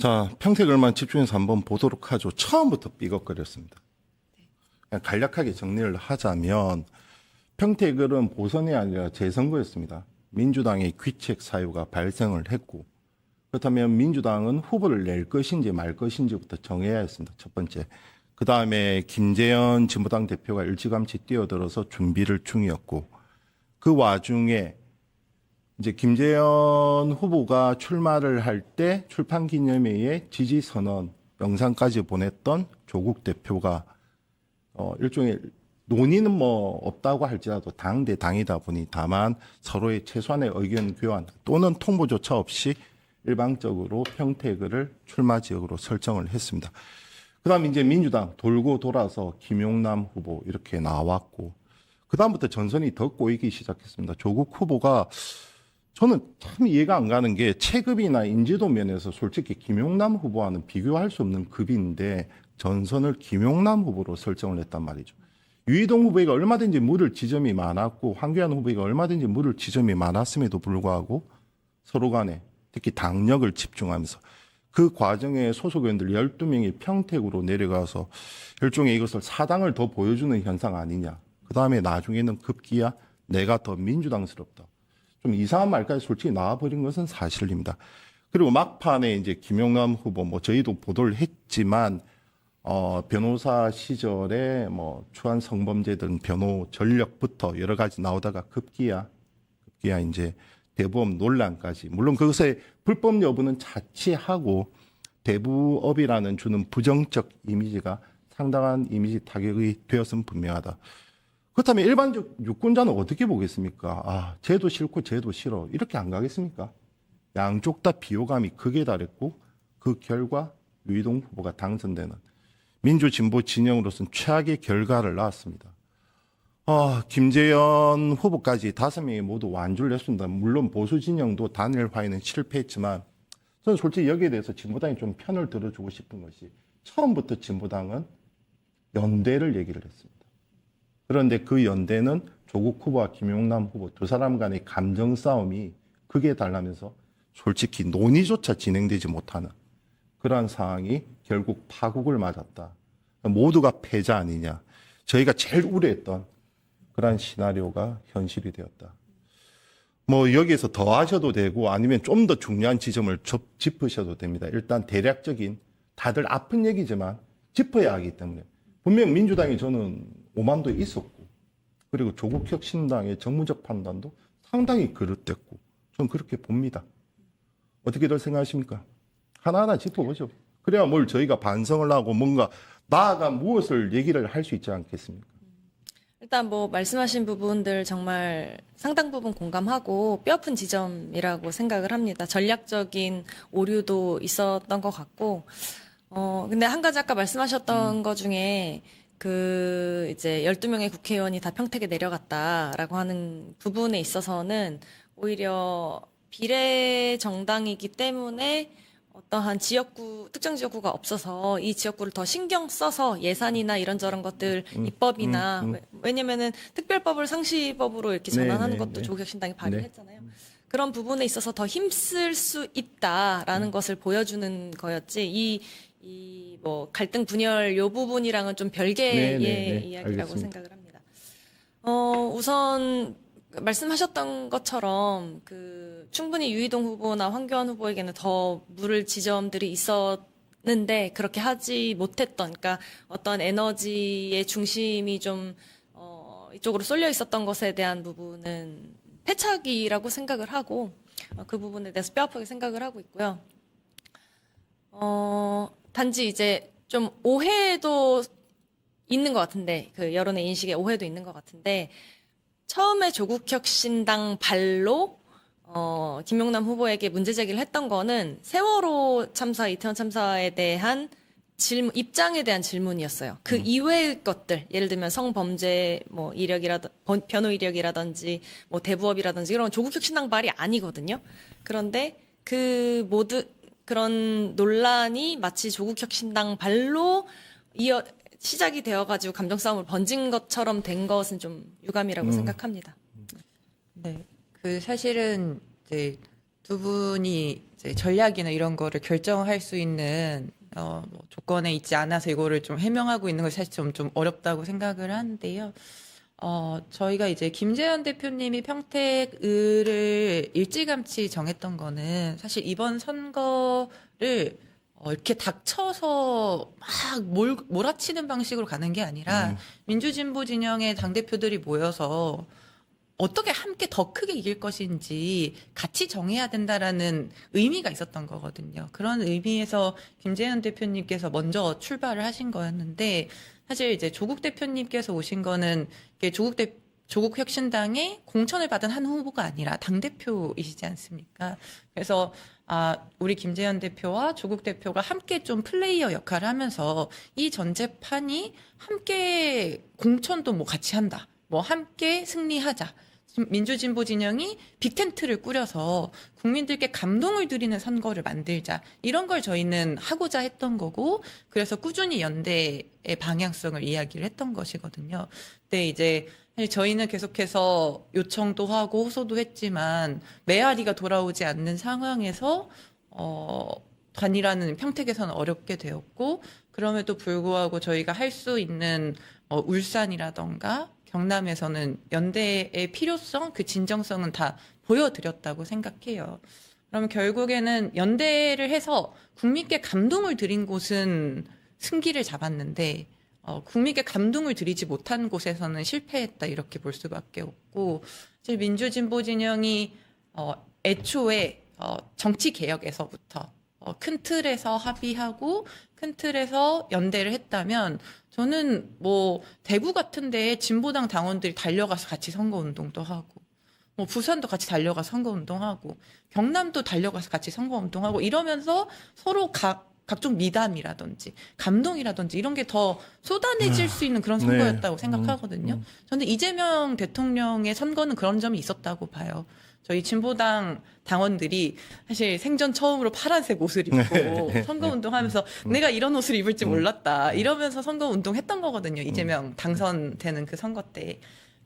자, 평택을만 집중해서 한번 보도록 하죠. 처음부터 삐걱거렸습니다. 그냥 간략하게 정리를 하자면 평택을은 보선이 아니라 재선거였습니다. 민주당의 귀책 사유가 발생을 했고, 그렇다면 민주당은 후보를 낼 것인지 말 것인지부터 정해야 했습니다. 첫 번째. 그 다음에 김재현 진보당 대표가 일찌감치 뛰어들어서 준비를 중이었고, 그 와중에 이제 김재현 후보가 출마를 할 때 출판 기념회에 지지 선언 영상까지 보냈던 조국 대표가 일종의 논의는 뭐 없다고 할지라도 당 대 당이다 보니 다만 서로의 최소한의 의견 교환 또는 통보조차 없이 일방적으로 평택을 출마 지역으로 설정을 했습니다. 그다음 이제 민주당 돌고 돌아서 김용남 후보 이렇게 나왔고, 그다음부터 전선이 더 꼬이기 시작했습니다. 조국 후보가 저는 참 이해가 안 가는 게 체급이나 인지도 면에서 솔직히 김용남 후보와는 비교할 수 없는 급인데 전선을 김용남 후보로 설정을 했단 말이죠. 유이동 후보가 얼마든지 물을 지점이 많았고 황교안 후보가 얼마든지 물을 지점이 많았음에도 불구하고 서로 간에 특히 당력을 집중하면서 그 과정에 소속 의원들 12명이 평택으로 내려가서 일종의 이것을 사당을 더 보여주는 현상 아니냐. 그다음에 나중에는 급기야 내가 더 민주당스럽다. 좀 이상한 말까지 솔직히 나와버린 것은 사실입니다. 그리고 막판에 이제 김용남 후보, 뭐 저희도 보도를 했지만, 변호사 시절에 뭐 추한 성범죄 등 변호 전력부터 여러 가지 나오다가 급기야 이제 대부업 논란까지. 물론 그것의 불법 여부는 자치하고 대부업이라는 주는 부정적 이미지가 상당한 이미지 타격이 되었으면 분명하다. 그렇다면 일반적 유권자는 어떻게 보겠습니까? 아, 쟤도 싫고 쟤도 싫어. 이렇게 안 가겠습니까? 양쪽 다 비호감이 극에 달했고 그 결과 유이동 후보가 당선되는 민주진보 진영으로서는 최악의 결과를 낳았습니다. 김재현 후보까지 5명이 모두 완주를 했습니다. 물론 보수 진영도 단일 화해는 실패했지만 저는 솔직히 여기에 대해서 진보당이 좀 편을 들어주고 싶은 것이 처음부터 진보당은 연대를 얘기를 했습니다. 그런데 그 연대는 조국 후보와 김용남 후보 두 사람 간의 감정 싸움이 극에 달하면서 솔직히 논의조차 진행되지 못하는 그러한 상황이 결국 파국을 맞았다. 모두가 패자 아니냐. 저희가 제일 우려했던 그러한 시나리오가 현실이 되었다. 뭐 여기에서 더 하셔도 되고 아니면 좀 더 중요한 지점을 짚으셔도 됩니다. 일단 대략적인 다들 아픈 얘기지만 짚어야 하기 때문에 분명 민주당이 저는 오만도 있었고 그리고 조국혁신당의 정무적 판단도 상당히 그릇됐고 저는 그렇게 봅니다. 어떻게들 생각하십니까? 하나하나 짚어보죠. 그래야 뭘 저희가 반성을 하고 뭔가 나아가 무엇을 얘기를 할 수 있지 않겠습니까? 일단 뭐 말씀하신 부분들 정말 상당 부분 공감하고 뼈아픈 지점이라고 생각을 합니다. 전략적인 오류도 있었던 것 같고, 근데 한 가지 아까 말씀하셨던 것 중에 이제 12명의 국회의원이 다 평택에 내려갔다라고 하는 부분에 있어서는 오히려 비례 정당이기 때문에 어떠한 특정 지역구가 없어서 이 지역구를 더 신경 써서 예산이나 이런저런 것들, 입법이나, 왜냐면은 특별법을 상시법으로 이렇게 전환하는 것도 조국혁신당이 발의했잖아요. 그런 부분에 있어서 더 힘쓸 수 있다라는 것을 보여주는 거였지, 뭐, 갈등 분열 요 부분이랑은 좀 별개의 이야기라고 알겠습니다. 생각을 합니다. 우선, 말씀하셨던 것처럼 충분히 유이동 후보나 황교안 후보에게는 더 물을 지점들이 있었는데 그렇게 하지 못했던, 그러니까 어떤 에너지의 중심이 좀 이쪽으로 쏠려 있었던 것에 대한 부분은 패착이라고 생각을 하고 그 부분에 대해서 뼈아프게 생각을 하고 있고요. 단지 이제 좀 오해도 있는 것 같은데 여론의 인식에 오해도 있는 것 같은데. 처음에 조국혁신당 발로 김용남 후보에게 문제 제기를 했던 거는 세월호 참사, 이태원 참사에 대한 입장에 대한 질문이었어요. 그 이외의 것들, 예를 들면 성범죄 뭐 변호 이력이라든지 뭐 대부업이라든지 이런 조국혁신당 발이 아니거든요. 그런데 그런 논란이 마치 조국혁신당 발로 시작이 되어가지고 감정 싸움을 번진 것처럼 된 것은 좀 유감이라고 생각합니다. 네, 사실은 이제 두 분이 이제 전략이나 이런 거를 결정할 수 있는 뭐 조건에 있지 않아서 이거를 좀 해명하고 있는 것이 사실 좀 어렵다고 생각을 하는데요. 저희가 이제 김재현 대표님이 평택을을 일찌감치 정했던 거는 사실 이번 선거를 이렇게 닥쳐서 막 몰아치는 방식으로 가는 게 아니라 민주진보 진영의 당대표들이 모여서 어떻게 함께 더 크게 이길 것인지 같이 정해야 된다라는 의미가 있었던 거거든요. 그런 의미에서 김재현 대표님께서 먼저 출발을 하신 거였는데 사실 이제 조국 대표님께서 오신 거는 이게 조국 혁신당의 공천을 받은 한 후보가 아니라 당대표이시지 않습니까? 그래서 우리 김재현 대표와 조국 대표가 함께 좀 플레이어 역할을 하면서 이 전제판이 함께 공천도 뭐 같이 한다. 뭐 함께 승리하자. 민주진보 진영이 빅텐트를 꾸려서 국민들께 감동을 드리는 선거를 만들자. 이런 걸 저희는 하고자 했던 거고, 그래서 꾸준히 연대의 방향성을 이야기를 했던 것이거든요. 근데 이제 사실 저희는 계속해서 요청도 하고 호소도 했지만 메아리가 돌아오지 않는 상황에서 단일화는 평택에서는 어렵게 되었고, 그럼에도 불구하고 저희가 할 수 있는 울산이라던가 경남에서는 연대의 필요성, 그 진정성은 다 보여드렸다고 생각해요. 그럼 결국에는 연대를 해서 국민께 감동을 드린 곳은 승기를 잡았는데 국민께 감동을 드리지 못한 곳에서는 실패했다 이렇게 볼 수밖에 없고, 사실 민주진보 진영이 애초에 정치 개혁에서부터 큰 틀에서 합의하고 큰 틀에서 연대를 했다면 저는 뭐 대구 같은 데에 진보당 당원들이 달려가서 같이 선거운동도 하고 뭐 부산도 같이 달려가서 선거운동하고 경남도 달려가서 같이 선거운동하고 이러면서 서로 각종 미담이라든지 감동이라든지 이런 게 더 쏟아내질 수 있는 그런 선거였다고 생각하거든요. 저는 이재명 대통령의 선거는 그런 점이 있었다고 봐요. 저희 진보당 당원들이 사실 생전 처음으로 파란색 옷을 입고 선거운동하면서 내가 이런 옷을 입을지 몰랐다 이러면서 선거운동 했던 거거든요. 이재명 당선되는 그 선거 때.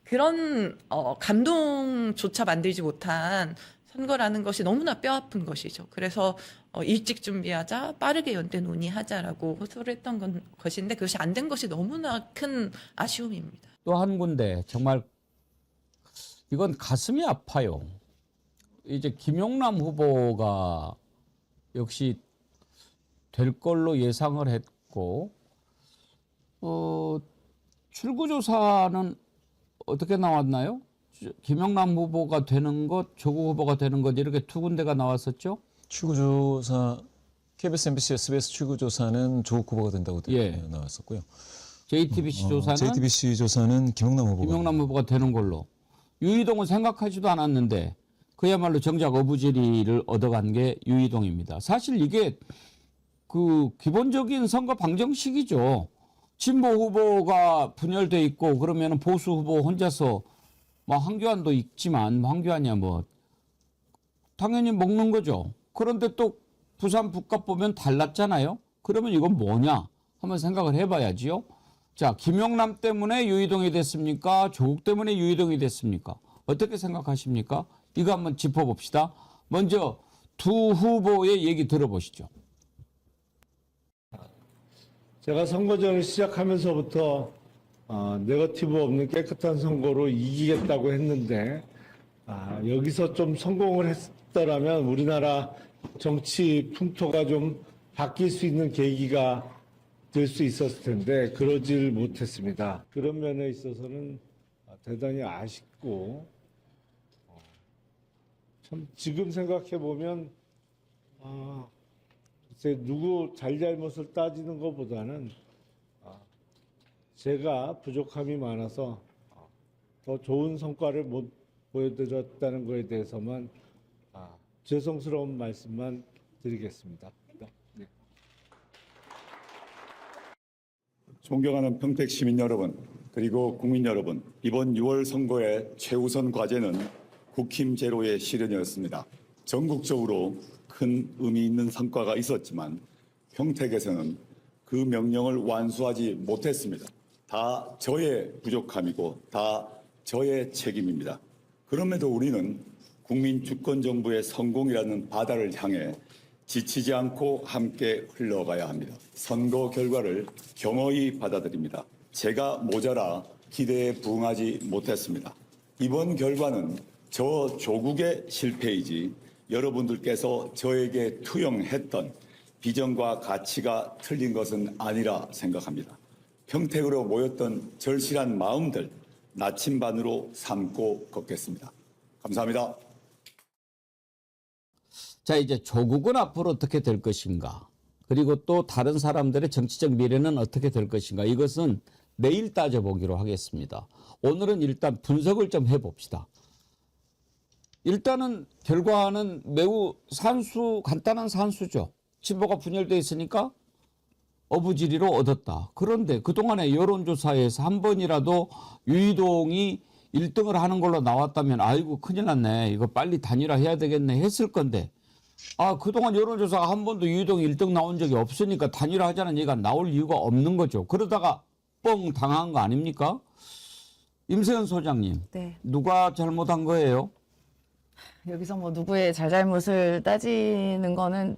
그런 감동조차 만들지 못한 선거라는 것이 너무나 뼈아픈 것이죠. 그래서 일찍 준비하자, 빠르게 연대 논의하자라고 호소를 했던 것인데 그것이 안 된 것이 너무나 큰 아쉬움입니다. 또 한 군데 정말 이건 가슴이 아파요. 이제 김용남 후보가 역시 될 걸로 예상을 했고, 출구조사는 어떻게 나왔나요? 김용남 후보가 되는 것, 조국 후보가 되는 것 이렇게 두 군데가 나왔었죠? 출구조사 KBS, MBC, SBS 출구조사는 조국 후보가 된다고 나왔었고요. JTBC 조사는 JTBC 조사는 김용남 후보가 되는 걸로. 유이동은 생각하지도 않았는데 그야말로 정작 어부지리를 얻어간 게 유이동입니다. 사실 이게 그 기본적인 선거 방정식이죠. 진보 후보가 분열돼 있고 그러면 보수 후보 혼자서 뭐 황교안도 있지만 황교안이야 뭐 당연히 먹는 거죠. 그런데 또 부산 북값 보면 달랐잖아요. 그러면 이건 뭐냐 한번 생각을 해봐야지요. 자, 김용남 때문에 유이동이 됐습니까? 조국 때문에 유이동이 됐습니까? 어떻게 생각하십니까? 이거 한번 짚어봅시다. 먼저 두 후보의 얘기 들어보시죠. 제가 선거전을 시작하면서부터 네거티브 없는 깨끗한 선거로 이기겠다고 했는데 여기서 좀 성공을 했더라면 우리나라 정치 풍토가 좀 바뀔 수 있는 계기가 될 수 있었을 텐데 그러질 못했습니다. 그런 면에 있어서는 대단히 아쉽고 참 지금 생각해 보면 글쎄 누구 잘잘못을 따지는 것보다는 제가 부족함이 많아서 더 좋은 성과를 못 보여드렸다는 것에 대해서만 죄송스러운 말씀만 드리겠습니다. 네. 존경하는 평택 시민 여러분, 그리고 국민 여러분, 이번 6월 선거의 최우선 과제는 국힘 제로의 실현이었습니다. 전국적으로 큰 의미 있는 성과가 있었지만 평택에서는 그 명령을 완수하지 못했습니다. 다 저의 부족함이고 다 저의 책임입니다. 그럼에도 우리는 국민 주권 정부의 성공이라는 바다를 향해 지치지 않고 함께 흘러가야 합니다. 선거 결과를 겸허히 받아들입니다. 제가 모자라 기대에 부응하지 못했습니다. 이번 결과는 저 조국의 실패이지 여러분들께서 저에게 투영했던 비전과 가치가 틀린 것은 아니라 생각합니다. 평택으로 모였던 절실한 마음들 나침반으로 삼고 걷겠습니다. 감사합니다. 자, 이제 조국은 앞으로 어떻게 될 것인가? 그리고 또 다른 사람들의 정치적 미래는 어떻게 될 것인가? 이것은 내일 따져보기로 하겠습니다. 오늘은 일단 분석을 좀 해봅시다. 일단은 결과는 매우 간단한 산수죠. 진보가 분열되어 있으니까 어부지리로 얻었다. 그런데 그동안의 여론조사에서 한 번이라도 유이동이 1등을 하는 걸로 나왔다면 아이고 큰일 났네. 이거 빨리 단일화해야 되겠네 했을 건데 그동안 여론조사가 한 번도 유이동이 1등 나온 적이 없으니까 단일화하자는 얘기가 나올 이유가 없는 거죠. 그러다가 뻥 당한 거 아닙니까? 임세현 소장님. 네. 누가 잘못한 거예요? 여기서 뭐 누구의 잘잘못을 따지는 거는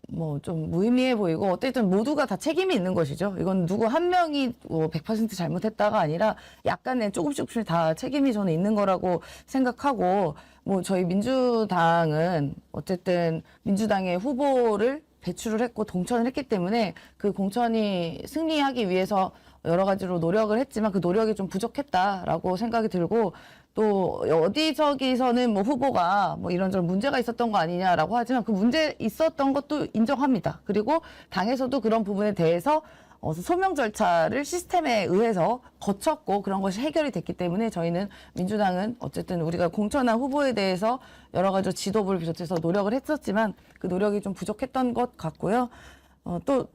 뭐 좀 무의미해 보이고 어쨌든 모두가 다 책임이 있는 것이죠. 이건 누구 한 명이 100% 잘못했다가 아니라 약간의 조금씩 다 책임이 저는 있는 거라고 생각하고 뭐 저희 민주당은 어쨌든 민주당의 후보를 배출을 했고 동천을 했기 때문에 그 공천이 승리하기 위해서 여러 가지로 노력을 했지만 그 노력이 좀 부족했다라고 생각이 들고 또 어디저기서는 뭐 후보가 뭐 이런저런 문제가 있었던 거 아니냐라고 하지만 그 문제 있었던 것도 인정합니다. 그리고 당에서도 그런 부분에 대해서 소명 절차를 시스템에 의해서 거쳤고 그런 것이 해결이 됐기 때문에 저희는 민주당은 어쨌든 우리가 공천한 후보에 대해서 여러 가지 지도부를 비롯해서 노력을 했었지만 그 노력이 좀 부족했던 것 같고요. 또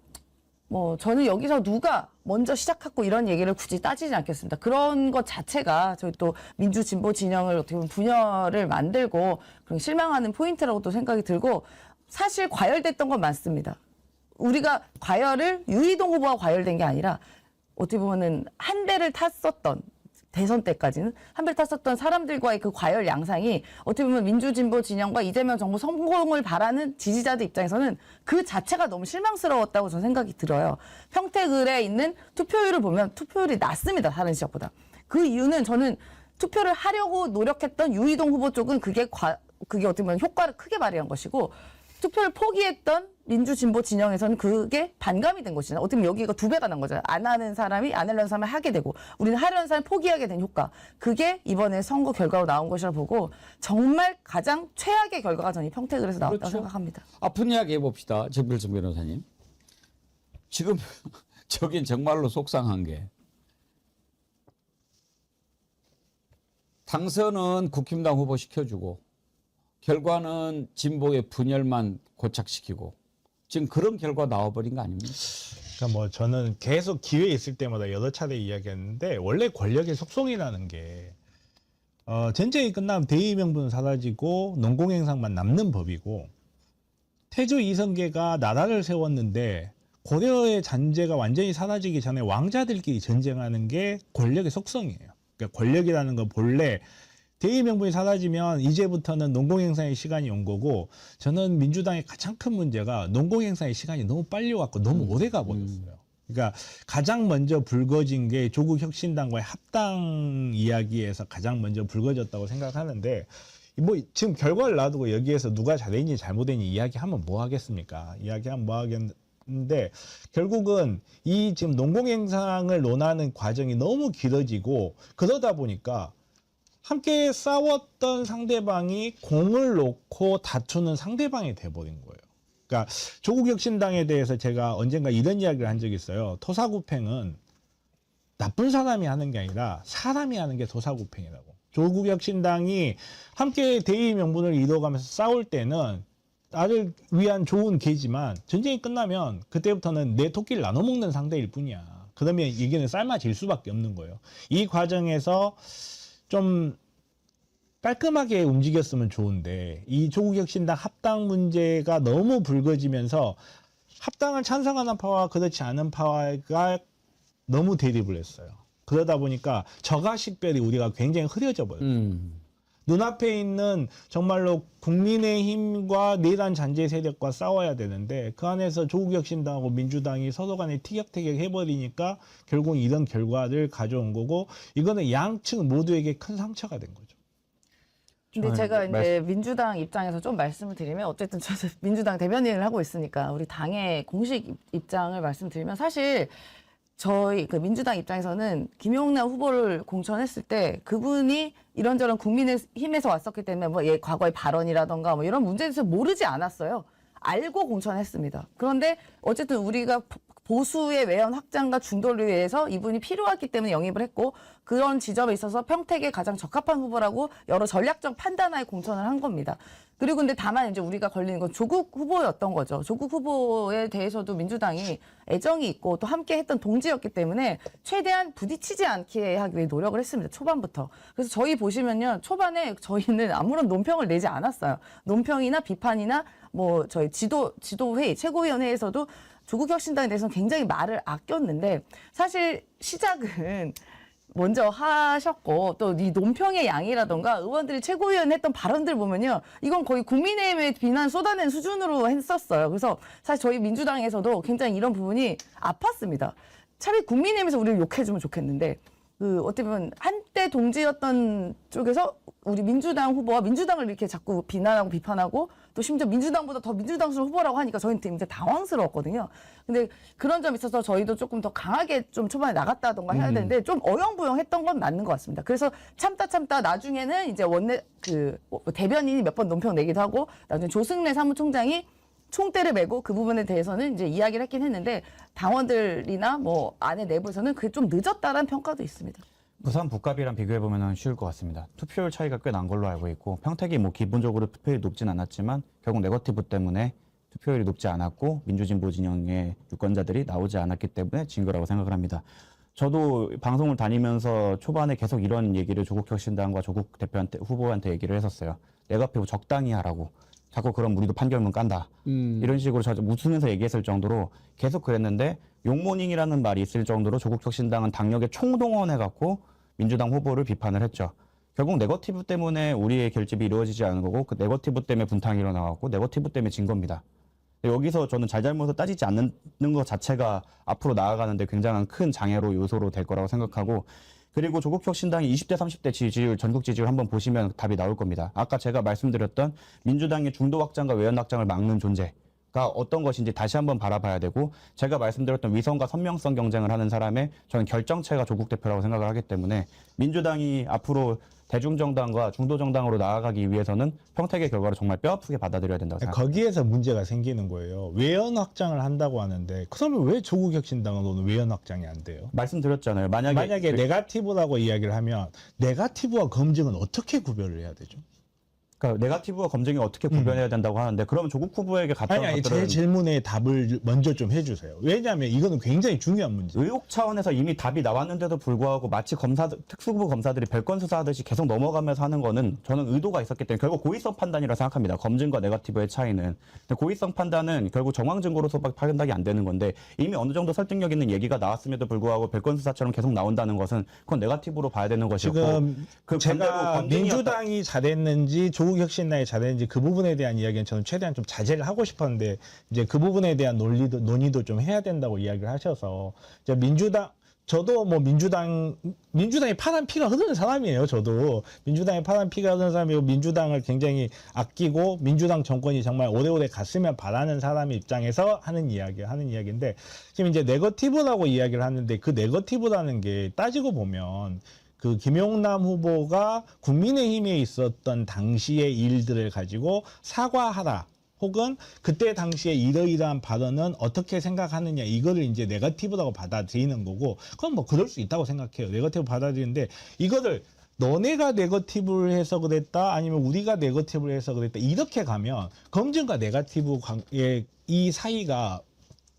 뭐 저는 여기서 누가 먼저 시작했고 이런 얘기를 굳이 따지지 않겠습니다. 그런 것 자체가 저희 또 민주 진보 진영을 어떻게 보면 분열을 만들고 그런 실망하는 포인트라고 또 생각이 들고 사실 과열됐던 건 맞습니다. 우리가 유이동 후보가 과열된 게 아니라 어떻게 보면은 한 배를 탔었던 대선 때까지는 한 배를 탔었던 사람들과의 그 과열 양상이 어떻게 보면 민주진보 진영과 이재명 정부 성공을 바라는 지지자들 입장에서는 그 자체가 너무 실망스러웠다고 저는 생각이 들어요. 평택을에 있는 투표율을 보면 투표율이 낮습니다. 다른 지역보다. 그 이유는 저는 투표를 하려고 노력했던 유이동 후보 쪽은 그게 어떻게 보면 효과를 크게 발휘한 것이고 투표를 포기했던 민주진보 진영에서는 그게 반감이 된 것이잖아요. 어떻게 보면 여기가 2배가 난 거잖아요. 안 하는 사람이 안 하려는 사람이 하게 되고 우리는 하려는 사람이 포기하게 된 효과. 그게 이번에 선거 결과로 나온 것이라 보고 정말 가장 최악의 결과가 저는 평택을에서 나왔다고 그렇죠. 생각합니다. 아픈 이야기 해봅시다. 정필승 변호사님. 지금 저긴 정말로 속상한 게 당선은 국힘당 후보 시켜주고 결과는 진보의 분열만 고착시키고 지금 그런 결과 나와버린 거 아닙니까? 그러니까 뭐 저는 계속 기회 있을 때마다 여러 차례 이야기했는데 원래 권력의 속성이라는 게 전쟁이 끝나면 대의 명분은 사라지고 농공행상만 남는 법이고 태조 이성계가 나라를 세웠는데 고려의 잔재가 완전히 사라지기 전에 왕자들끼리 전쟁하는 게 권력의 속성이에요. 그러니까 권력이라는 건 본래 대의 명분이 사라지면 이제부터는 농공행사의 시간이 온 거고 저는 민주당의 가장 큰 문제가 농공행사의 시간이 너무 빨리 왔고 너무 오래 가버렸어요. 그러니까 가장 먼저 불거진 게 조국 혁신당과의 합당 이야기에서 가장 먼저 불거졌다고 생각하는데 뭐 지금 결과를 놔두고 여기에서 누가 잘했는지 잘못했는지 이야기하면 뭐 하겠습니까? 이야기하면 뭐 하겠는데 결국은 이 지금 농공행상을 논하는 과정이 너무 길어지고 그러다 보니까 함께 싸웠던 상대방이 공을 놓고 다투는 상대방이 돼버린 거예요. 그러니까 조국혁신당에 대해서 제가 언젠가 이런 이야기를 한 적이 있어요. 토사구팽은 나쁜 사람이 하는 게 아니라 사람이 하는 게 토사구팽이라고. 조국혁신당이 함께 대의 명분을 이뤄가면서 싸울 때는 나를 위한 좋은 계지만 전쟁이 끝나면 그때부터는 내 토끼를 나눠 먹는 상대일 뿐이야. 그러면 이게는 삶아질 수밖에 없는 거예요. 이 과정에서 좀 깔끔하게 움직였으면 좋은데 이 조국혁신당 합당 문제가 너무 불거지면서 합당을 찬성하는 파와 그렇지 않은 파가 너무 대립을 했어요. 그러다 보니까 저가식별이 우리가 굉장히 흐려져 버렸어요. 눈앞에 있는 정말로 국민의힘과 내란 잔재 세력과 싸워야 되는데 그 안에서 조국혁신당하고 민주당이 서로 간에 티격태격 해버리니까 결국 이런 결과를 가져온 거고 이거는 양측 모두에게 큰 상처가 된 거죠. 근데 제가 이제 민주당 입장에서 좀 말씀을 드리면 어쨌든 저도 민주당 대변인을 하고 있으니까 우리 당의 공식 입장을 말씀드리면 사실 저희 그 민주당 입장에서는 김용남 후보를 공천했을 때 그분이 이런저런 국민의힘에서 왔었기 때문에 뭐 과거의 발언이라던가 뭐 이런 문제에 대해서 모르지 않았어요. 알고 공천했습니다. 그런데 어쨌든 우리가 보수의 외연 확장과 중도를 위해서 이분이 필요했기 때문에 영입을 했고 그런 지점에 있어서 평택에 가장 적합한 후보라고 여러 전략적 판단하에 공천을 한 겁니다. 그리고 근데 다만 이제 우리가 걸리는 건 조국 후보였던 거죠. 조국 후보에 대해서도 민주당이 애정이 있고 또 함께 했던 동지였기 때문에 최대한 부딪히지 않게 하기 위해 노력을 했습니다. 초반부터. 그래서 저희 보시면요. 초반에 저희는 아무런 논평을 내지 않았어요. 논평이나 비판이나 뭐 저희 지도회의, 최고위원회에서도 조국혁신당에 대해서는 굉장히 말을 아꼈는데 사실 시작은 먼저 하셨고 또 이 논평의 양이라던가 의원들이 최고위원 했던 발언들 보면요. 이건 거의 국민의힘에 비난 쏟아낸 수준으로 했었어요. 그래서 사실 저희 민주당에서도 굉장히 이런 부분이 아팠습니다. 차라리 국민의힘에서 우리를 욕해주면 좋겠는데 그 어떻게 보면 한때 동지였던 쪽에서 우리 민주당 후보와 민주당을 이렇게 자꾸 비난하고 비판하고 또 심지어 민주당보다 더 민주당스러운 후보라고 하니까 저희는 굉장히 당황스러웠거든요. 근데 그런 점이 있어서 저희도 조금 더 강하게 좀 초반에 나갔다던가 해야 되는데 좀 어영부영했던 건 맞는 것 같습니다. 그래서 참다 나중에는 이제 원내 그 대변인이 몇 번 논평 내기도 하고 나중에 조승래 사무총장이 총대를 메고 그 부분에 대해서는 이제 이야기를 했긴 했는데 당원들이나 뭐 안에 내부에서는 그게 좀 늦었다라는 평가도 있습니다. 부산 북갑이랑 비교해보면 쉬울 것 같습니다. 투표율 차이가 꽤 난 걸로 알고 있고 평택이 뭐 기본적으로 투표율이 높진 않았지만 결국 네거티브 때문에 투표율이 높지 않았고 민주진보 진영의 유권자들이 나오지 않았기 때문에 진 거라고 생각을 합니다. 저도 방송을 다니면서 초반에 계속 이런 얘기를 조국혁신당과 조국 대표한테 후보한테 얘기를 했었어요. 네거티브 적당히 하라고. 자꾸 그럼 우리도 판결문 깐다. 이런 식으로 저 웃으면서 얘기했을 정도로 계속 그랬는데 용모닝이라는 말이 있을 정도로 조국혁신당은 당력에 총동원해갖고 민주당 후보를 비판을 했죠. 결국 네거티브 때문에 우리의 결집이 이루어지지 않은 거고 그 네거티브 때문에 분탕이 일어나갖고 네거티브 때문에 진 겁니다. 여기서 저는 잘잘못을 따지지 않는 것 자체가 앞으로 나아가는데 굉장한 큰 장애로 요소로 될 거라고 생각하고 그리고 조국혁신당이 20대, 30대 지지율, 전국 지지율 한번 보시면 답이 나올 겁니다. 아까 제가 말씀드렸던 민주당의 중도 확장과 외연 확장을 막는 존재가 어떤 것인지 다시 한번 바라봐야 되고 제가 말씀드렸던 위선과 선명성 경쟁을 하는 사람의 저는 결정체가 조국 대표라고 생각을 하기 때문에 민주당이 앞으로 대중정당과 중도정당으로 나아가기 위해서는 평택의 결과를 정말 뼈아프게 받아들여야 된다고 생각합니다. 거기에서 문제가 생기는 거예요. 외연 확장을 한다고 하는데 그러면 왜 조국혁신당은 외연 확장이 안 돼요? 말씀드렸잖아요. 만약에 네거티브라고 이야기를 하면 네거티브와 검증은 어떻게 구별을 해야 되죠? 그러니까 네거티브와 검증이 어떻게 구별해야 된다고 하는데 그러면 조국 후보에게 갔던 아니 것들은 제 질문에 답을 먼저 좀 해주세요. 왜냐하면 이거는 굉장히 중요한 문제. 의혹 차원에서 이미 답이 나왔는데도 불구하고 마치 특수부 검사들이 별건 수사하듯이 계속 넘어가면서 하는 거는 저는 의도가 있었기 때문에 결국 고의성 판단이라 생각합니다. 검증과 네거티브의 차이는. 근데 고의성 판단은 결국 정황 증거로서밖에 판단이 안 되는 건데 이미 어느 정도 설득력 있는 얘기가 나왔음에도 불구하고 별건 수사처럼 계속 나온다는 것은 그건 네거티브로 봐야 되는 것이고 지금 그 제가 민주당이 잘했는지 조국혁신당이 잘했는지 그 부분에 대한 이야기는 저는 최대한 좀 자제를 하고 싶었는데 이제 그 부분에 대한 논의도 좀 해야 된다고 이야기를 하셔서 이제 저도 뭐 민주당이 파란 피가 흐르는 사람이에요. 저도 민주당이 파란 피가 흐르는 사람이고 민주당을 굉장히 아끼고 민주당 정권이 정말 오래오래 갔으면 바라는 사람의 입장에서 하는 이야기인데 지금 이제 네거티브라고 이야기를 하는데 그 네거티브라는 게 따지고 보면 그 김용남 후보가 국민의힘에 있었던 당시의 일들을 가지고 사과하라. 혹은 그때 당시에 이러이러한 발언은 어떻게 생각하느냐 이거를 이제 네거티브라고 받아들이는 거고 그건 뭐 그럴 수 있다고 생각해요. 네거티브 받아들이는데 이거를 너네가 네거티브를 해서 그랬다 아니면 우리가 네거티브를 해서 그랬다 이렇게 가면 검증과 네거티브의 이 사이가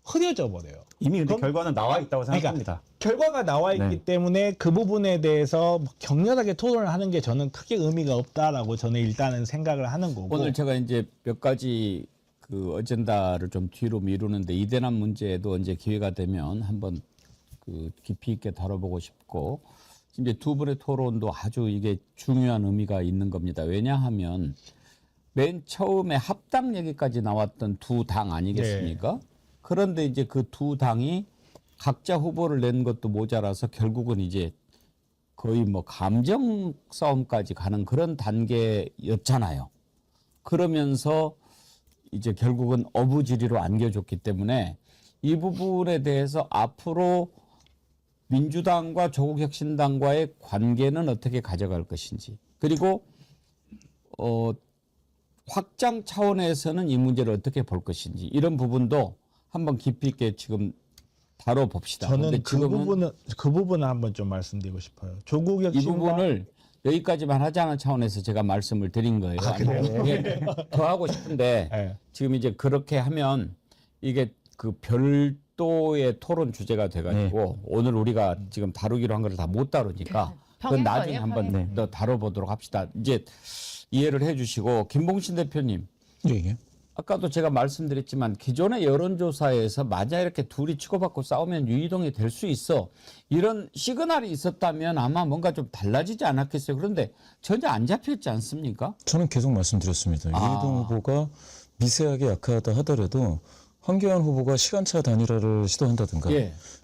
흐려져 버려요. 이미 근데 결과는 나와 있다고 생각합니다. 그러니까 결과가 나와 있기 때문에 그 부분에 대해서 격렬하게 토론을 하는 게 저는 크게 의미가 없다라고 저는 일단은 생각을 하는 거고. 오늘 제가 이제 몇 가지 그 어젠다를 좀 뒤로 미루는데 이대남 문제도 언제 기회가 되면 한번 그 깊이 있게 다뤄보고 싶고 이제 두 분의 토론도 아주 이게 중요한 의미가 있는 겁니다. 왜냐하면 맨 처음에 합당 얘기까지 나왔던 두 당 아니겠습니까? 그런데 이제 그 두 당이 각자 후보를 낸 것도 모자라서 결국은 이제 거의 뭐 감정 싸움까지 가는 그런 단계였잖아요. 그러면서 이제 결국은 어부지리로 안겨줬기 때문에 이 부분에 대해서 앞으로 민주당과 조국혁신당과의 관계는 어떻게 가져갈 것인지, 그리고 확장 차원에서는 이 문제를 어떻게 볼 것인지, 이런 부분도 한번 깊이 있게 지금 다뤄봅시다. 저는 지금은 그 부분은 한번 좀 말씀드리고 싶어요. 조국 이 혁신과 부분을 여기까지만 하자는 차원에서 제가 말씀을 드린 거예요. 더 하고 싶은데 네. 지금 이제 그렇게 하면 이게 그 별도의 토론 주제가 돼가지고 오늘 우리가 지금 다루기로 한 걸 다 못 다루니까 그건 나중에 한번 더 다뤄보도록 합시다. 이제 이해를 해주시고, 김봉신 대표님, 예. 아까도 제가 말씀드렸지만 기존의 여론조사에서 만약 이렇게 둘이 치고받고 싸우면 유이동이 될 수 있어, 이런 시그널이 있었다면 아마 뭔가 좀 달라지지 않았겠어요. 그런데 전혀 안 잡혔지 않습니까? 저는 계속 말씀드렸습니다. 유이동 후보가 미세하게 약하다 하더라도 황교안 후보가 시간차 단일화를 시도한다든가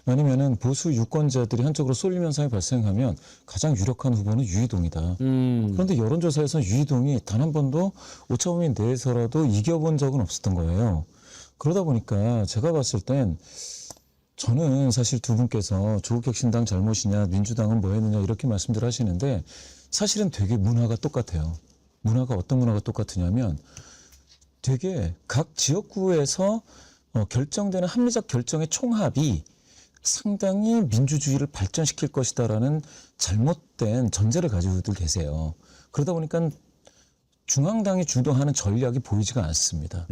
아니면은 보수 유권자들이 한쪽으로 쏠림 현상이 발생하면 가장 유력한 후보는 유이동이다. 그런데 여론조사에서 유이동이 단 한 번도 오차 범위 내에서라도 이겨본 적은 없었던 거예요. 그러다 보니까 제가 봤을 땐 저는 사실 두 분께서 조국혁신당 잘못이냐 민주당은 뭐 했느냐 이렇게 말씀들 하시는데 사실은 되게 문화가 똑같아요. 문화가 어떤 문화가 똑같으냐면 되게 각 지역구에서 결정되는 합리적 결정의 총합이 상당히 민주주의를 발전시킬 것이다라는 잘못된 전제를 가지고들 계세요. 그러다 보니까 중앙당이 주도하는 전략이 보이지가 않습니다.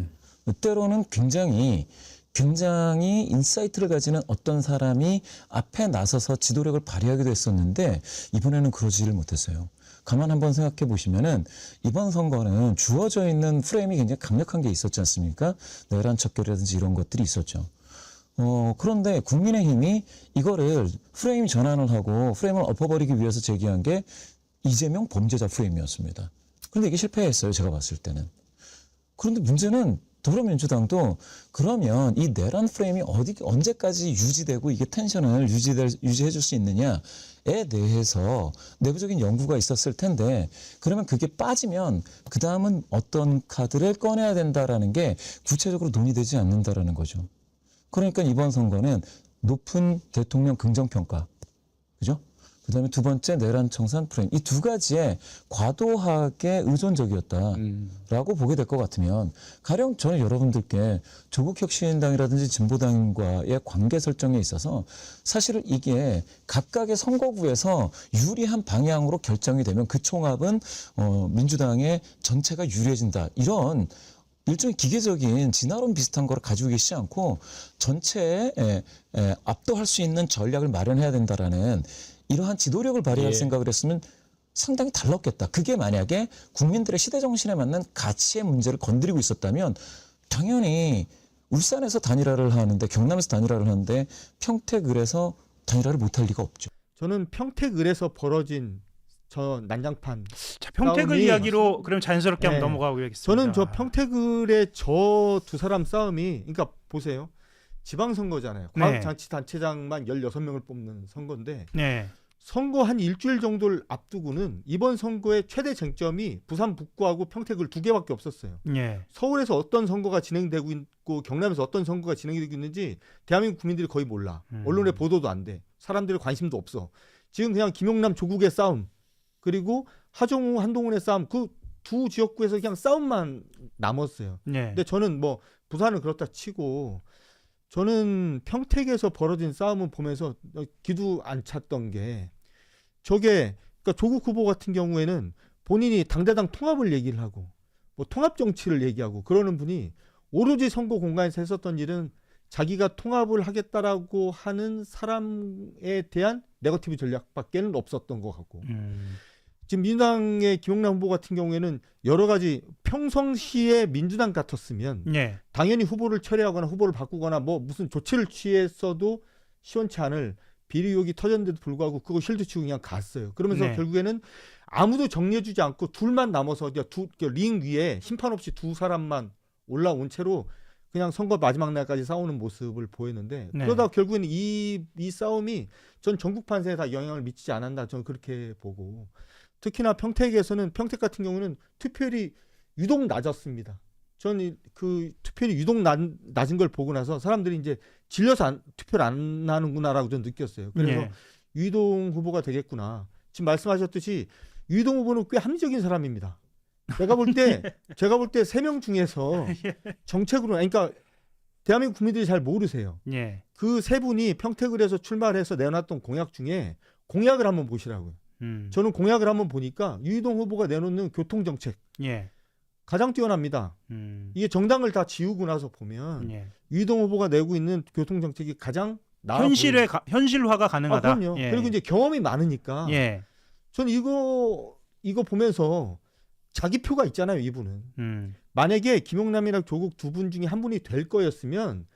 때로는 굉장히 인사이트를 가지는 어떤 사람이 앞에 나서서 지도력을 발휘하기도 했었는데 이번에는 그러지를 못했어요. 가만 한번 생각해 보시면은 이번 선거는 주어져 있는 프레임이 굉장히 강력한 게 있었지 않습니까? 내란 척결이라든지 이런 것들이 있었죠. 그런데 국민의힘이 이거를 프레임 전환을 하고 프레임을 엎어버리기 위해서 제기한 게 이재명 범죄자 프레임이었습니다. 그런데 이게 실패했어요. 제가 봤을 때는. 그런데 문제는 더불어민주당도 그러면 이 내란 프레임이 언제까지 유지되고 이게 텐션을 유지해 줄 수 있느냐에 대해서 내부적인 연구가 있었을 텐데 그러면 그게 빠지면 그 다음은 어떤 카드를 꺼내야 된다라는 게 구체적으로 논의되지 않는다라는 거죠. 그러니까 이번 선거는 높은 대통령 긍정평가, 그죠? 그다음에 두 번째 내란 청산 프레임, 이 두 가지에 과도하게 의존적이었다라고 보게 될 것 같으면 가령 저는 여러분들께 조국혁신당이라든지 진보당과의 관계 설정에 있어서 사실은 이게 각각의 선거구에서 유리한 방향으로 결정이 되면 그 총합은 민주당의 전체가 유리해진다, 이런 일종의 기계적인 진화론 비슷한 거를 가지고 계시지 않고 전체에 압도할 수 있는 전략을 마련해야 된다라는 이러한 지도력을 발휘할 생각을 했으면 상당히 달랐겠다. 그게 만약에 국민들의 시대정신에 맞는 가치의 문제를 건드리고 있었다면 당연히 울산에서 단일화를 하는데, 경남에서 단일화를 하는데 평택을에서 단일화를 못할 리가 없죠. 저는 평택을에서 벌어진 저 난장판. 자, 평택을 싸움이, 이야기로 그럼 자연스럽게 한번 넘어가겠습니다. 저는 저 평택을의 저 두 사람 싸움이, 그러니까 보세요. 지방선거잖아요. 광역자치단체장만 16명을 뽑는 선거인데 선거 한 일주일 정도를 앞두고는 이번 선거의 최대 쟁점이 부산 북구하고 평택을 두 개밖에 없었어요. 서울에서 어떤 선거가 진행되고 있고 경남에서 어떤 선거가 진행되고 있는지 대한민국 국민들이 거의 몰라. 언론에 보도도 안 돼. 사람들의 관심도 없어. 지금 그냥 김용남 조국의 싸움, 그리고 하정우 한동훈의 싸움, 그 두 지역구에서 그냥 싸움만 남았어요. 근데 저는 뭐 부산은 그렇다 치고 저는 평택에서 벌어진 싸움을 보면서 기도 안 찼던 게, 저게 그러니까 조국 후보 같은 경우에는 본인이 당대당 통합을 얘기를 하고 뭐 통합 정치를 얘기하고 그러는 분이 오로지 선거 공간에서 했었던 일은 자기가 통합을 하겠다라고 하는 사람에 대한 네거티브 전략밖에는 없었던 것 같고, 지금 민주당의 김용남 후보 같은 경우에는 여러 가지 평상시에 민주당 같았으면 당연히 후보를 철회하거나 후보를 바꾸거나 뭐 무슨 조치를 취했어도 시원치 않을 비리 의혹이 터졌는데도 불구하고 그거 실드 치고 그냥 갔어요. 그러면서 네. 결국에는 아무도 정리해주지 않고 둘만 남아서 링 위에 심판 없이 두 사람만 올라온 채로 그냥 선거 마지막 날까지 싸우는 모습을 보였는데 네. 그러다 결국에는 이 싸움이 전 전국 판세에 다 영향을 미치지 않았나 저는 그렇게 보고 특히나 평택에서는 평택 같은 경우는 투표율이 유독 낮았습니다. 저는 그 투표율이 유독 낮은 걸 보고 나서 사람들이 이제 질려서 투표를 안 하는구나라고 저는 느꼈어요. 그래서 예. 유이동 후보가 되겠구나. 지금 말씀하셨듯이 유이동 후보는 꽤 합리적인 사람입니다. 제가 볼 때 3명 중에서 정책으로 그러니까 대한민국 국민들이 잘 모르세요. 예. 그 세 분이 평택을 해서 출마를 해서 내놨던 공약 중에 공약을 한번 보시라고요. 저는 공약을 한번 보니까 유이동 후보가 내놓는 교통정책 예. 가장 뛰어납니다. 이게 정당을 다 지우고 나서 보면 예. 유이동 후보가 내고 있는 교통정책이 가장 나아 보여요. 현실화가 가능하다. 아, 그럼요. 예. 그리고 이제 경험이 많으니까 예. 저는 이거 보면서 자기 표가 있잖아요, 이분은. 만약에 김용남이랑 조국 두 분 중에 한 분이 될 거였으면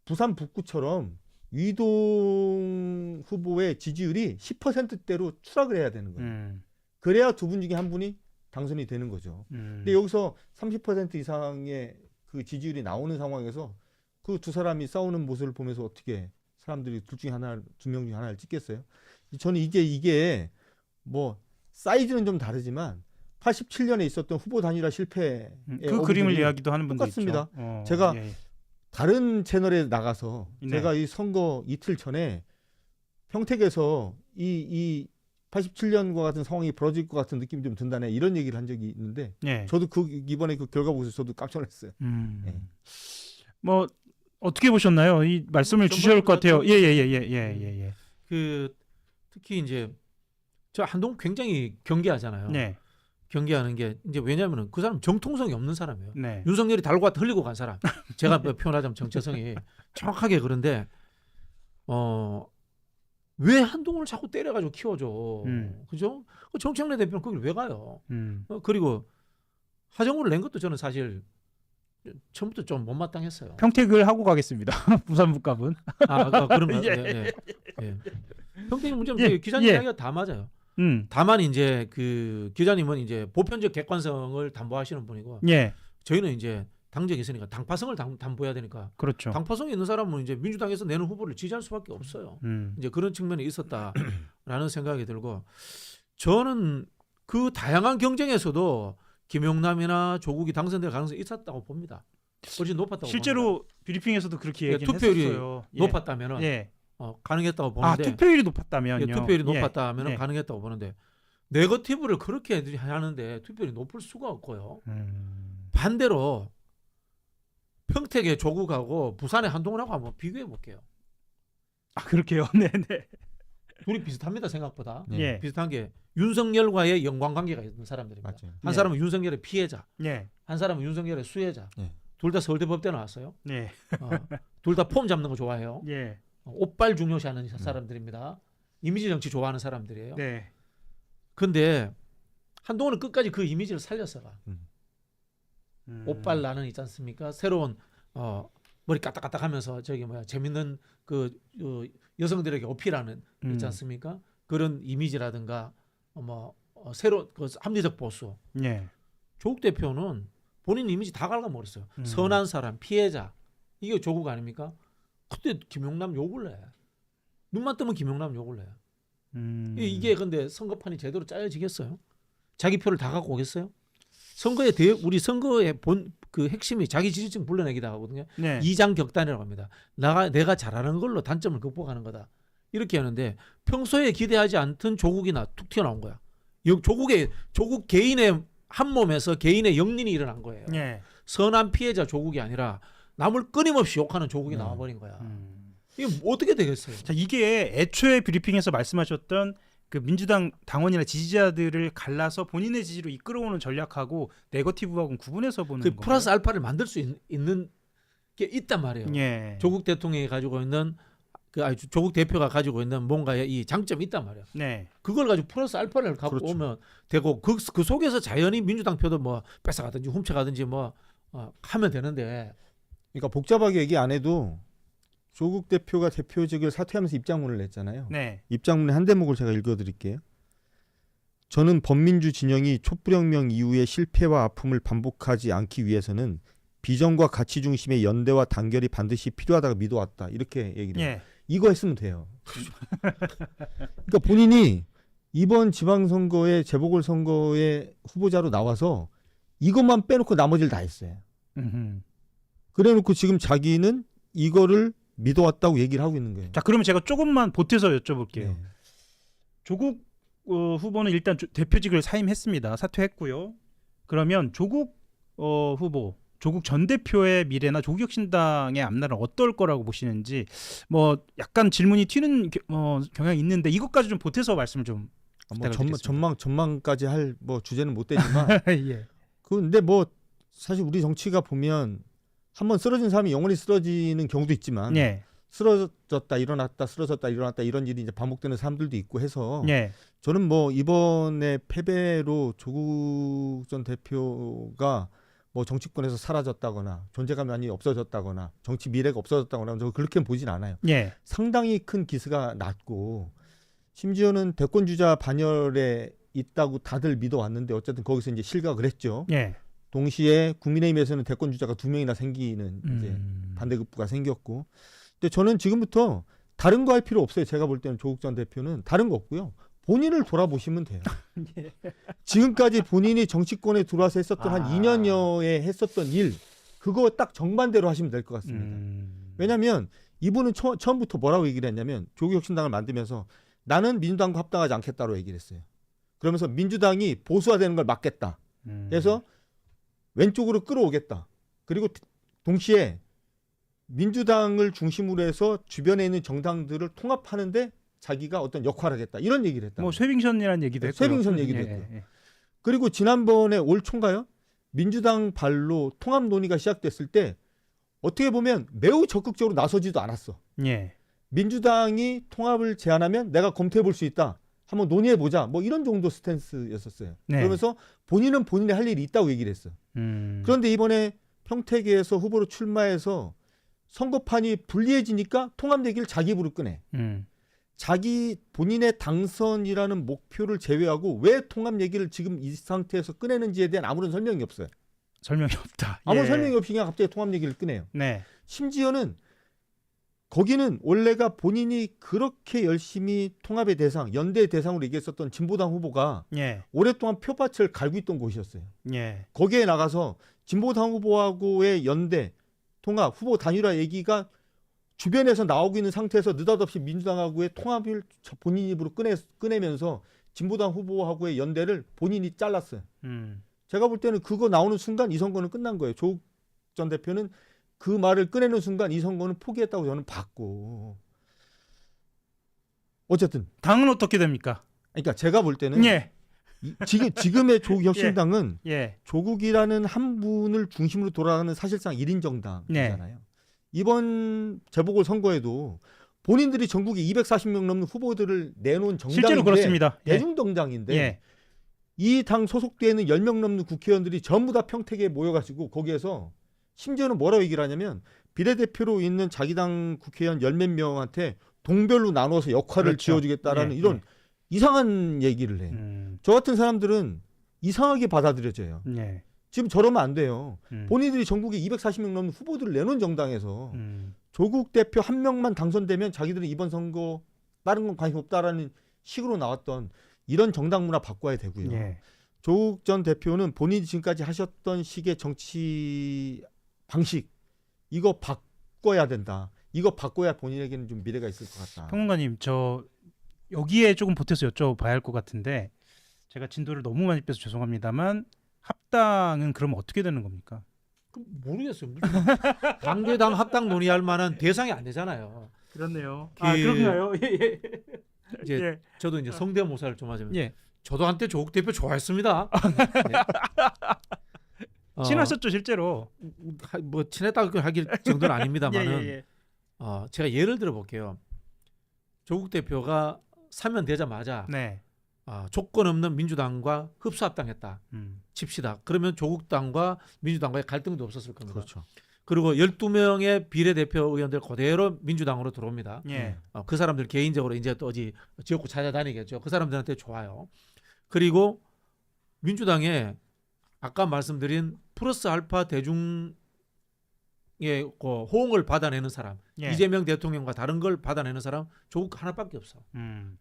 부산 북구처럼 유이동 후보의 지지율이 10%대로 추락을 해야 되는 거예요. 그래야 두 분 중에 한 분이 당선이 되는 거죠. 근데 여기서 30% 이상의 그 지지율이 나오는 상황에서 그 두 사람이 싸우는 모습을 보면서 어떻게 사람들이 두 명 중에 하나를 찍겠어요? 저는 이게 뭐 사이즈는 좀 다르지만 87년에 있었던 후보 단일화 실패 그 그림을 이야기도 하는 분도 똑같습니다. 있죠. 제가 예. 다른 채널에 나가서 네. 제가 이 선거 이틀 전에 평택에서 이 87년과 같은 상황이 벌어질 것 같은 느낌이 좀 든다네 이런 얘기를 한 적이 있는데 예. 저도 이번에 그 결과 보고서 저도 깜짝 놀랐어요. 예. 뭐 어떻게 보셨나요? 이 말씀을 주셔야 할 것 같아요. 예. 그 특히 이제 저 한동훈 굉장히 경계하잖아요. 네. 경계하는 게 이제 왜냐하면 그 사람 정통성이 없는 사람이에요. 네. 윤석열이 달고 흘리고 간 사람. 제가 표현하자면 정체성이 정확하게 그런데 왜 한동훈을 자꾸 때려가지고 키워줘? 그죠? 그 정청래 대표는 거길 왜 가요? 그리고 하정우를 낸 것도 저는 사실 처음부터 좀 못마땅했어요. 평택을 하고 가겠습니다. 부산 북갑은. 그러면 예. 예. 평택 문제는 기자님 이야기가 다 맞아요. 다만 이제 그 기자님은 이제 보편적 객관성을 담보하시는 분이고, 예. 저희는 이제 당적이 있으니까 당파성을 담보해야 되니까. 그렇죠. 당파성이 있는 사람은 이제 민주당에서 내는 후보를 지지할 수밖에 없어요. 이제 그런 측면이 있었다라는 생각이 들고, 저는 그 다양한 경쟁에서도 김용남이나 조국이 당선될 가능성이 있었다고 봅니다. 훨씬 높았다고 실제로 봅니다. 브리핑에서도 그렇게 얘기를 투표율이 했었어요. 높았다면은 가능했다고 보는데. 투표율이 높았다면요. 투표율이 높았다면 가능했다고 보는데 네거티브를 그렇게 하는데 투표율이 높을 수가 없고요. 반대로 평택의 조국하고 부산의 한동훈하고 한번 비교해 볼게요. 그렇게요. 네네. 둘이 비슷합니다. 생각보다. 예. 비슷한 게 윤석열과의 연관관계가 있는 사람들입니다. 맞아요. 한 사람은 윤석열의 피해자, 예. 한 사람은 윤석열의 수혜자. 예. 둘 다 서울대 법대 나왔어요. 예. 둘 다 폼 잡는 거 좋아해요. 예. 옷발 중요시하는 사람들입니다. 이미지 정치 좋아하는 사람들이에요. 네. 근데 한동훈은 끝까지 그 이미지를 살렸어가. 옷발 나는 있지 않습니까? 새로운 머리 까딱까딱하면서 재밌는 그 여성들에게 어필하는 있지 않습니까? 그런 이미지라든가 새로 그 합리적 보수. 예. 조국 대표는 본인 이미지 다 갉아먹었어요. 선한 사람, 피해자. 이게 조국 아닙니까? 그때 김용남 욕을 해. 눈만 뜨면 김용남 욕을 해. 이게 근데 선거판이 제대로 짜여지겠어요? 자기 표를 다 갖고 오겠어요? 우리 선거의 그 핵심이 자기 지지층 불러내기다 하거든요. 네. 이장격단이라고 합니다. 내가 잘하는 걸로 단점을 극복하는 거다. 이렇게 하는데 평소에 기대하지 않던 조국이 툭 튀어나온 거야. 조국 개인의 한 몸에서 개인의 영린이 일어난 거예요. 예. 선한 피해자 조국이 아니라 남을 끊임없이 욕하는 조국이 나와버린 거야. 이게 어떻게 되겠어요? 자, 이게 애초에 브리핑에서 말씀하셨던 그 민주당 당원이나 지지자들을 갈라서 본인의 지지로 이끌어오는 전략하고 네거티브하고는 구분해서 보는 그 거예요. 플러스 알파를 만들 수 있는 게 있단 말이에요. 예. 조국 대통령이 가지고 있는 조국 대표가 가지고 있는 뭔가의 이 장점이 있단 말이에요. 네. 그걸 가지고 플러스 알파를 갖고 그렇죠. 오면 되고 그 속에서 자연히 민주당 표도 뺏어가든지 훔쳐가든지 하면 되는데. 그러니까 복잡하게 얘기 안 해도 조국 대표가 대표직을 사퇴하면서 입장문을 냈잖아요. 네. 입장문의 한 대목을 제가 읽어드릴게요. 저는 범민주 진영이 촛불혁명 이후의 실패와 아픔을 반복하지 않기 위해서는 비전과 가치 중심의 연대와 단결이 반드시 필요하다고 믿어왔다. 이렇게 얘기를 해요. 예. 이거 했으면 돼요. 그러니까 본인이 이번 지방선거에 재보궐선거에 후보자로 나와서 이것만 빼놓고 나머지를 다 했어요. 그래놓고 지금 자기는 이거를 믿어왔다고 얘기를 하고 있는 거예요. 자, 그러면 제가 조금만 보태서 여쭤볼게요. 네. 조국 후보는 일단 대표직을 사임했습니다. 사퇴했고요. 그러면 조국 후보, 조국 전 대표의 미래나 조국혁신당의 앞날은 어떨 거라고 보시는지 뭐 약간 질문이 튀는 경향이 있는데 이것까지 좀 보태서 말씀을 좀 부탁드리겠습니다. 전망까지 할 뭐 주제는 못 되지만 예. 근데 뭐 사실 우리 정치가 보면 한번 쓰러진 사람이 영원히 쓰러지는 경우도 있지만 예. 쓰러졌다 일어났다 쓰러졌다 일어났다 이런 일이 이제 반복되는 사람들도 있고 해서 예. 저는 뭐 이번에 패배로 조국 전 대표가 뭐 정치권에서 사라졌다거나 존재감이 많이 없어졌다거나 정치 미래가 없어졌다거나 저 그렇게 보진 않아요. 예. 상당히 큰 기스가 났고 심지어는 대권 주자 반열에 있다고 다들 믿어왔는데 어쨌든 거기서 이제 실각을 했죠. 예. 동시에 국민의힘에서는 대권 주자가 2명이나 생기는 이제 반대급부가 생겼고, 근데 저는 지금부터 다른 거 할 필요 없어요. 제가 볼 때는 조국 전 대표는 다른 거 없고요. 본인을 돌아보시면 돼요. 지금까지 본인이 정치권에 들어와서 했었던 한 2년여에 했었던 일, 그거 딱 정반대로 하시면 될 것 같습니다. 왜냐하면 이분은 처음부터 뭐라고 얘기를 했냐면 조국혁신당을 만들면서 나는 민주당과 합당하지 않겠다고 얘기를 했어요. 그러면서 민주당이 보수화되는 걸 막겠다. 그래서 왼쪽으로 끌어오겠다. 그리고 동시에 민주당을 중심으로 해서 주변에 있는 정당들을 통합하는데 자기가 어떤 역할을 하겠다. 이런 얘기를 했다. 뭐 쇠빙선이라는 얘기도 했고. 쇠빙선 얘기도 했고요. 그리고 지난번에 올 초인가요? 민주당 발로 통합 논의가 시작됐을 때 어떻게 보면 매우 적극적으로 나서지도 않았어. 예. 민주당이 통합을 제안하면 내가 검토해 볼 수 있다. 한번 논의해 보자. 뭐 이런 정도 스탠스였었어요. 네. 그러면서 본인은 본인이 할 일이 있다고 얘기를 했어. 그런데 이번에 평택에서 후보로 출마해서 선거판이 불리해지니까 통합 얘기를 자기 입으로 꺼내. 자기 본인의 당선이라는 목표를 제외하고 왜 통합 얘기를 지금 이 상태에서 꺼내는지에 대한 아무런 설명이 없어요. 설명이 없다. 아무런 예. 설명이 없이 그냥 갑자기 통합 얘기를 꺼내요. 네. 심지어는 거기는 원래가 본인이 그렇게 열심히 통합의 대상, 연대의 대상으로 얘기했었던 진보당 후보가 예. 오랫동안 표밭을 갈고 있던 곳이었어요. 예. 거기에 나가서 진보당 후보하고의 연대, 통합, 후보 단일화 얘기가 주변에서 나오고 있는 상태에서 느닷없이 민주당하고의 통합을 본인 입으로 꺼내면서 진보당 후보하고의 연대를 본인이 잘랐어요. 제가 볼 때는 그거 나오는 순간 이 선거는 끝난 거예요. 조국 전 대표는 그 말을 꺼내는 순간 이 선거는 포기했다고 저는 봤고, 어쨌든 당은 어떻게 됩니까? 그러니까 제가 볼 때는 예. 지금의 조국혁신당은 예. 조국이라는 한 분을 중심으로 돌아가는 사실상 1인 정당이잖아요. 이번 재보궐 선거에도 본인들이 전국에 240명 넘는 후보들을 내놓은 정당인데, 실제로 그렇습니다. 예. 대중정당인데 예. 이 당 소속되어 있는 10명 넘는 국회의원들이 전부 다 평택에 모여가지고 거기에서 심지어는 뭐라고 얘기를 하냐면 비례대표로 있는 자기 당 국회의원 10몇 명한테 동별로 나눠서 역할을 그렇죠. 지어주겠다라는 예, 이런 예. 이상한 얘기를 해. 저 같은 사람들은 이상하게 받아들여져요. 예. 지금 저러면 안 돼요. 본인들이 전국에 240명 넘는 후보들을 내놓은 정당에서 조국 대표 한 명만 당선되면 자기들은 이번 선거 다른 건 관심 없다라는 식으로 나왔던 이런 정당 문화 바꿔야 되고요. 예. 조국 전 대표는 본인이 지금까지 하셨던 식의 정치 방식 이거 바꿔야 된다. 이거 바꿔야 본인에게는 좀 미래가 있을 것 같다. 평론가님, 저 여기에 조금 보태서 여쭤봐야 할 것 같은데 제가 진도를 너무 많이 빼서 죄송합니다만 합당은 그럼 어떻게 되는 겁니까? 모르겠어요. 당대당 합당 논의할 만한 대상이 안 되잖아요. 그렇네요. 그런가요? 이제 예. 저도 이제 성대모사를 좀 하자면, 예. 저도 한때 조국 대표 좋아했습니다. 네. 친하셨죠 실제로? 뭐 친했다고 하길 정도는 아닙니다만은, 예. 제가 예를 들어 볼게요. 조국 대표가 사면되자마자 네. 조건 없는 민주당과 흡수합당했다 칩시다. 그러면 조국당과 민주당과의 갈등도 없었을 겁니다. 그렇죠. 그리고 12명의 비례대표 의원들 그대로 민주당으로 들어옵니다. 예. 그 사람들 개인적으로 이제 또 어디 지역구 찾아다니겠죠. 그 사람들한테 좋아요. 그리고 민주당에 아까 말씀드린 플러스 알파 대중의 그 호응을 받아내는 사람, 예. 이재명 대통령과 다른 걸 받아내는 사람 조국 하나밖에 없어.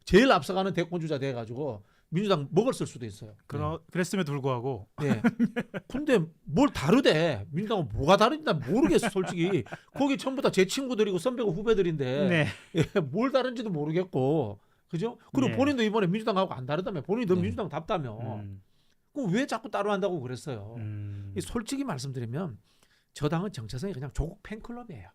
제일 앞서가는 대권주자 돼가지고 민주당 먹을 쓸 수도 있어요. 그랬음에도 불구하고. 네. 근데 뭘 다르대? 민주당은 뭐가 다른지 난 모르겠어, 솔직히. 거기 전부 다 제 친구들이고 선배고 후배들인데 네. 예, 뭘 다른지도 모르겠고, 그죠? 그리고 네. 본인도 이번에 민주당하고 안 다르다며, 본인이 너 민주당 답다며. 음. 그럼 왜 자꾸 따로 한다고 그랬어요? 이 솔직히 말씀드리면 저 당은 정체성이 그냥 조국 팬클럽이에요.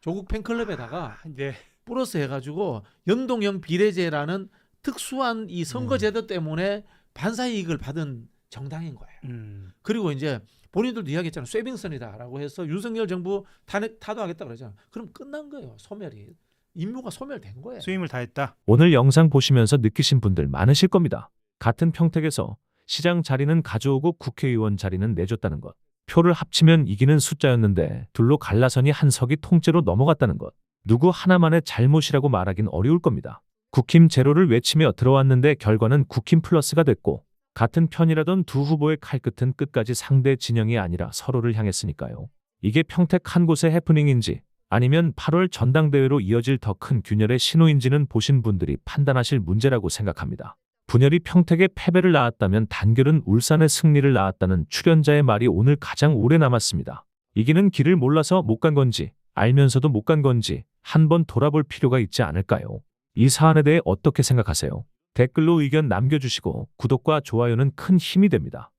조국 팬클럽에다가 네. 플러스 해가지고 연동형 비례제라는 특수한 이 선거제도 때문에 반사이익을 받은 정당인 거예요. 그리고 이제 본인들도 이야기했잖아요. 쇠빙선이다라고 해서 윤석열 정부 타도하겠다 그러잖아요. 그럼 끝난 거예요. 소멸이. 임무가 소멸된 거예요. 수임을 다했다. 오늘 영상 보시면서 느끼신 분들 많으실 겁니다. 같은 평택에서 시장 자리는 가져오고 국회의원 자리는 내줬다는 것. 표를 합치면 이기는 숫자였는데 둘로 갈라서니 한 석이 통째로 넘어갔다는 것. 누구 하나만의 잘못이라고 말하긴 어려울 겁니다. 국힘 제로를 외치며 들어왔는데 결과는 국힘 플러스가 됐고 같은 편이라던 두 후보의 칼끝은 끝까지 상대 진영이 아니라 서로를 향했으니까요. 이게 평택 한 곳의 해프닝인지 아니면 8월 전당대회로 이어질 더 큰 균열의 신호인지는 보신 분들이 판단하실 문제라고 생각합니다. 분열이 평택의 패배를 낳았다면 단결은 울산의 승리를 낳았다는 출연자의 말이 오늘 가장 오래 남았습니다. 이기는 길을 몰라서 못 간 건지 알면서도 못 간 건지 한번 돌아볼 필요가 있지 않을까요? 이 사안에 대해 어떻게 생각하세요? 댓글로 의견 남겨주시고 구독과 좋아요는 큰 힘이 됩니다.